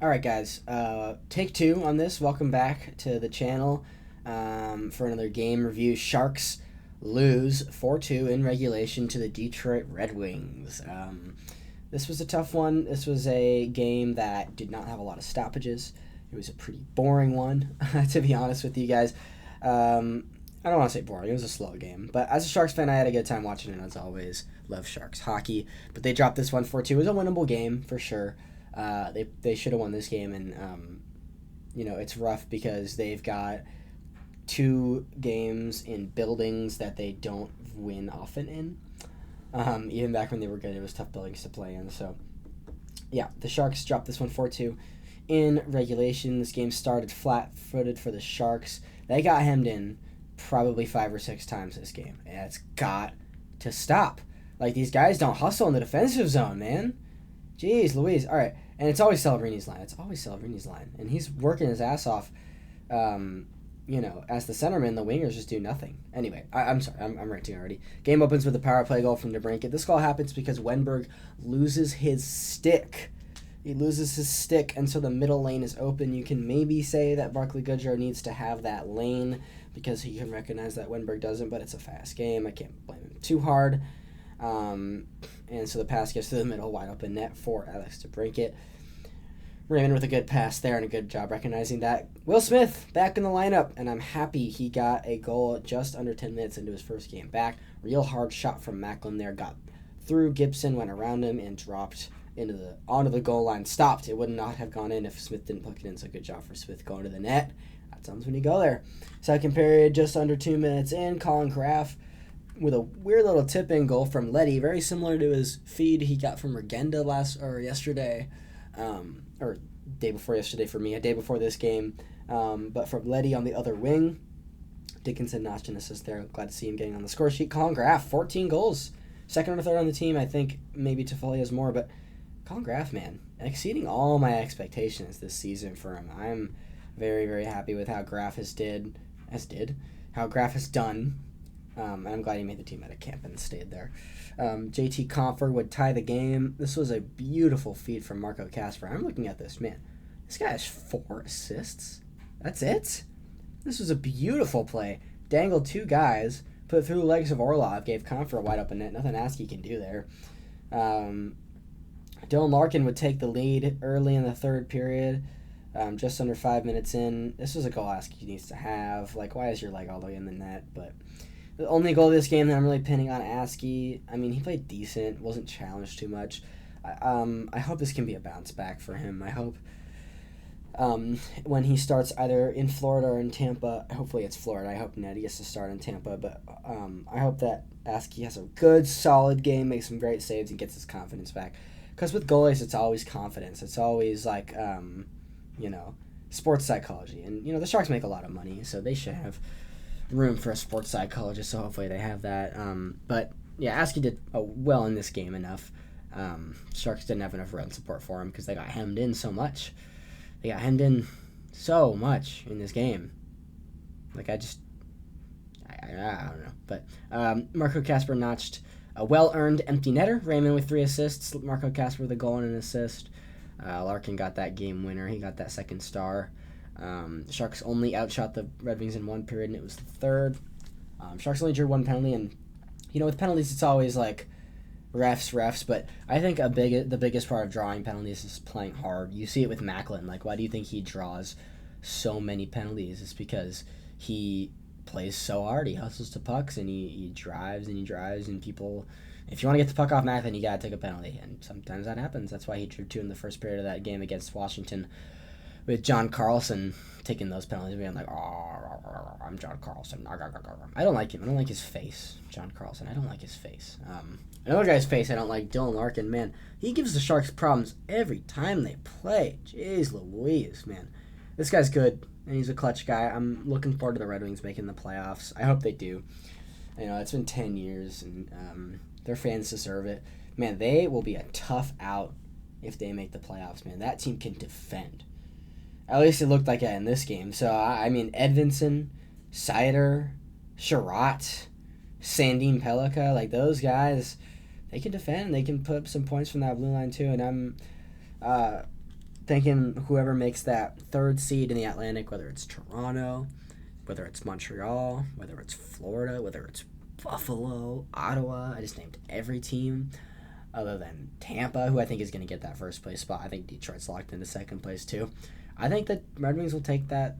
All right, guys. Take two on this. Welcome back to the channel for another game review. Sharks lose 4-2 in regulation to the Detroit Red Wings. This was a tough one. This was a game that did not have a lot of stoppages. It was a pretty boring one, to be honest with you guys. I don't want to say boring. It was a slow game. But as a Sharks fan, I had a good time watching it, as always. Love Sharks hockey. But they dropped this one 4-2. It was a winnable game, for sure. They should have won this game, and it's rough because they've got two games in buildings that they don't win often in. Even back when they were good, it was tough buildings to play in. So, yeah, the Sharks dropped this one 4-2 in regulation. This game started flat-footed for the Sharks. They got hemmed in probably 5 or 6 times this game, and it's got to stop. Like, these guys don't hustle in the defensive zone, man. Jeez Louise. All right. And it's always Cellebrini's line. And he's working his ass off. As the centerman, the wingers just do nothing. Anyway, I'm sorry. I'm ranting already. Game opens with a power play goal from DeBrincat. This goal happens because Wenberg loses his stick. He loses his stick, and so the middle lane is open. You can maybe say that Barclay Goodrow needs to have that lane because he can recognize that Wenberg doesn't, but it's a fast game. I can't blame him too hard. And so the pass gets to the middle, wide open net for Alex DeBrincat. Raymond with a good pass there and a good job recognizing that. Will Smith back in the lineup, and I'm happy he got a goal just under 10 minutes into his first game back. Real hard shot from Macklin there, got through Gibson, went around him, and dropped onto the goal line. Stopped. It would not have gone in if Smith didn't plug it in, so good job for Smith going to the net. That sounds when you go there. Second period, just under 2 minutes in, Colin Graff with a weird little tip-in goal from Letty, very similar to his feed he got from Regenda yesterday, or day before yesterday for me, a day before this game, but from Letty on the other wing. Dickinson notched an assist there. Glad to see him getting on the score sheet. Colin Graff, 14 goals. Second or third on the team. I think maybe Toffoli has more, but Colin Graff, man, exceeding all my expectations this season for him. I'm very, very happy with how Graff has done. And I'm glad he made the team out of camp and stayed there. JT Compher would tie the game. This was a beautiful feed from Marco Kasper. I'm looking at this, man. This guy has 4 assists. That's it? This was a beautiful play. Dangled 2 guys, put through the legs of Orlov, gave Compher a wide open net. Nothing Askey can do there. Dylan Larkin would take the lead early in the third period. Just under 5 minutes in. This was a goal Askey needs to have. Like, why is your leg all the way in the net? But the only goal of this game that I'm really pinning on Askey, I mean, he played decent, wasn't challenged too much. I hope this can be a bounce back for him. I hope when he starts either in Florida or in Tampa, hopefully it's Florida. I hope Nettie gets to start in Tampa, but I hope that Askey has a good, solid game, makes some great saves, and gets his confidence back. Because with goalies, it's always confidence. It's always like, sports psychology. And, the Sharks make a lot of money, so they should have room for a sports psychologist, so hopefully they have that. But yeah, Askey did well in this game enough. Sharks didn't have enough run support for him because they got hemmed in so much. They got hemmed in so much in this game. Like, I don't know. But Marco Kasper notched a well-earned empty netter. Raymond with 3 assists. Marco Kasper with a goal and an assist. Larkin got that game winner. He got that second star. Sharks only outshot the Red Wings in 1 period, and it was the third. Sharks only drew 1 penalty, and with penalties, it's always like refs. But I think the biggest part of drawing penalties is playing hard. You see it with Macklin. Like, why do you think he draws so many penalties? It's because he plays so hard. He hustles to pucks, and he drives, and people. If you want to get the puck off Macklin, you gotta take a penalty, and sometimes that happens. That's why he drew 2 in the first period of that game against Washington, with John Carlson taking those penalties, being like, I'm John Carlson. I don't like him. I don't like his face, John Carlson. I don't like his face. Another guy's face I don't like, Dylan Larkin. Man, he gives the Sharks problems every time they play. Jeez Louise, man. This guy's good, and he's a clutch guy. I'm looking forward to the Red Wings making the playoffs. I hope they do. It's been 10 years, and their fans deserve it. Man, they will be a tough out if they make the playoffs, man. That team can defend. At least it looked like it in this game. So, Edvinson, Seider, Sherratt, Sandin Pellikka, like those guys, they can defend. They can put up some points from that blue line too. And thinking whoever makes that third seed in the Atlantic, whether it's Toronto, whether it's Montreal, whether it's Florida, whether it's Buffalo, Ottawa. I just named every team other than Tampa, who I think is going to get that first place spot. I think Detroit's locked into second place too. I think that Red Wings will take that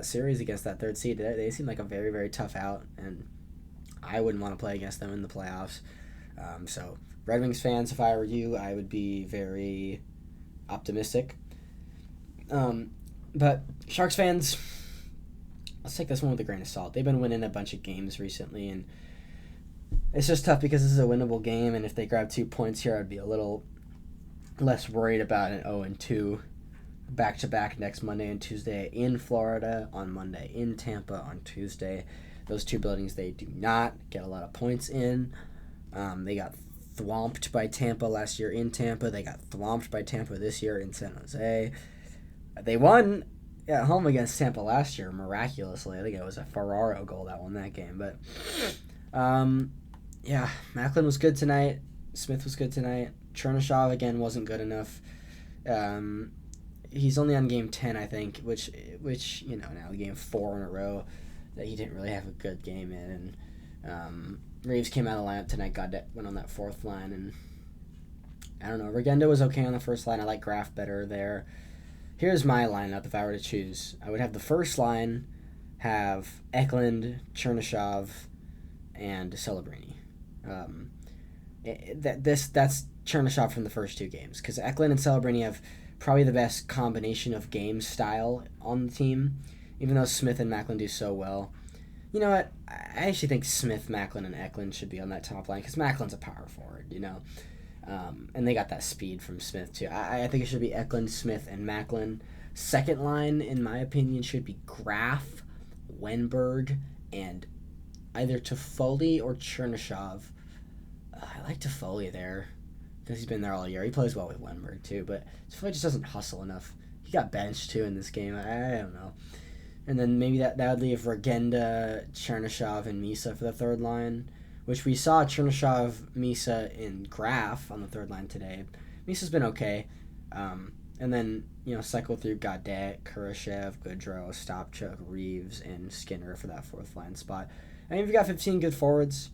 series against that third seed. They seem like a very, very tough out, and I wouldn't want to play against them in the playoffs. So Red Wings fans, if I were you, I would be very optimistic. But Sharks fans, let's take this one with a grain of salt. They've been winning a bunch of games recently, and it's just tough because this is a winnable game, and if they grab 2 points here, I'd be a little less worried about an 0-2 back-to-back next Monday and Tuesday in Florida, on Monday in Tampa, on Tuesday. Those two buildings they do not get a lot of points in. They got thwomped by Tampa last year in Tampa. They got thwomped by Tampa this year in San Jose. They won at home against Tampa last year miraculously. I think it was a Ferraro goal that won that game. But, yeah, Macklin was good tonight. Smith was good tonight. Chernyshov, again, wasn't good enough. He's only on game 10, I think, which now game 4 in a row that he didn't really have a good game in. And Reeves came out of the lineup tonight, went on that fourth line, and I don't know. Regenda was okay on the first line. I like Graf better there. Here's my lineup if I were to choose. I would have the first line have Eklund, Chernyshov, and Celebrini. That's Chernyshov from the first two games, because Eklund and Celebrini have probably the best combination of game style on the team, even though Smith and Macklin do so well. You know what? I actually think Smith, Macklin, and Eklund should be on that top line, because Macklin's a power forward, and they got that speed from Smith too. I think it should be Eklund, Smith, and Macklin. Second line, in my opinion, should be Graf, Wenberg, and either Toffoli or Chernyshov. I like Toffoli there because he's been there all year. He plays well with Wenberg too, but Toffoli just doesn't hustle enough. He got benched too in this game. I don't know. And then maybe that would leave Regenda, Chernyshov, and Misa for the third line, which we saw Chernyshov, Misa, and Graf on the third line today. Misa's been okay. And then, cycle through Gaudette, Kurashev, Goodrow, Stopchuk, Reeves, and Skinner for that fourth line spot. I mean, we've got 15 good forwards.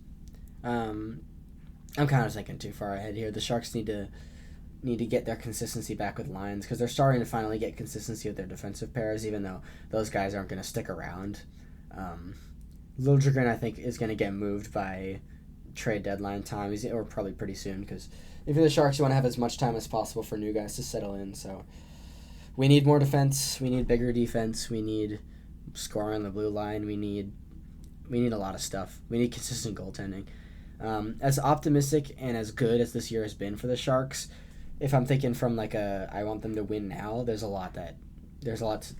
I'm kind of thinking too far ahead here. The Sharks need to get their consistency back with lines, because they're starting to finally get consistency with their defensive pairs, even though those guys aren't going to stick around. Liljegren, I think, is going to get moved by trade deadline time, or probably pretty soon, because if you're the Sharks, you want to have as much time as possible for new guys to settle in. So we need more defense. We need bigger defense. We need scoring on the blue line. We need a lot of stuff. We need consistent goaltending. As optimistic and as good as this year has been for the Sharks, if I'm thinking from I want them to win now, there's a lot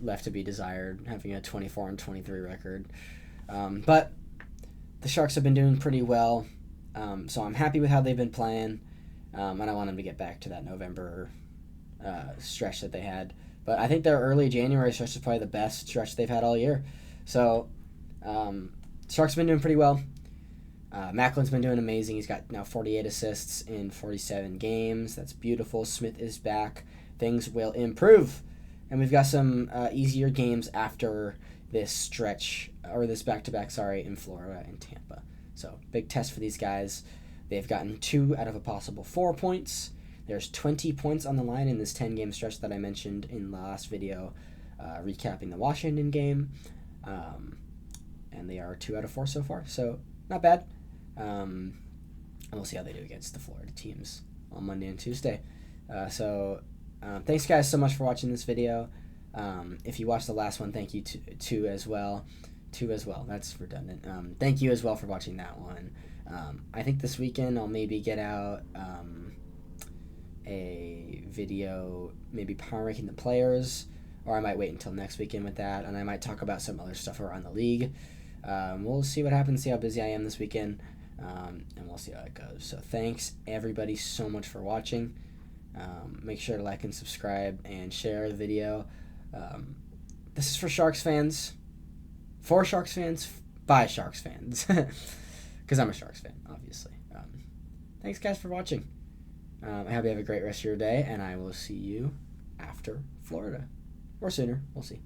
left to be desired, having a 24-23 record. But the Sharks have been doing pretty well, so I'm happy with how they've been playing, and I want them to get back to that November stretch that they had. But I think their early January stretch is probably the best stretch they've had all year. So Sharks have been doing pretty well. Macklin's been doing amazing. He's got now 48 assists in 47 games. That's beautiful. Smith is back. Things will improve. And we've got some easier games after this stretch, or this back-to-back, in Florida and Tampa. So, big test for these guys. They've gotten 2 out of a possible 4 points. There's 20 points on the line in this 10-game stretch that I mentioned in the last video, recapping the Washington game. And they are 2 out of 4 so far. So, not bad. And we'll see how they do against the Florida teams on Monday and Tuesday. Thanks guys so much for watching this video. If you watched the last one, thank you to as well. That's redundant. Thank you as well for watching that one. I think this weekend I'll maybe get out a video, maybe power ranking the players, or I might wait until next weekend with that, and I might talk about some other stuff around the league. We'll see what happens, see how busy I am this weekend, and we'll see how it goes. So thanks everybody so much for watching. Make sure to like and subscribe and share the video. This is for Sharks fans, for Sharks fans, by Sharks fans, because I'm a Sharks fan, obviously. Thanks guys for watching. I hope you have a great rest of your day, and I will see you after Florida. Or sooner. We'll see.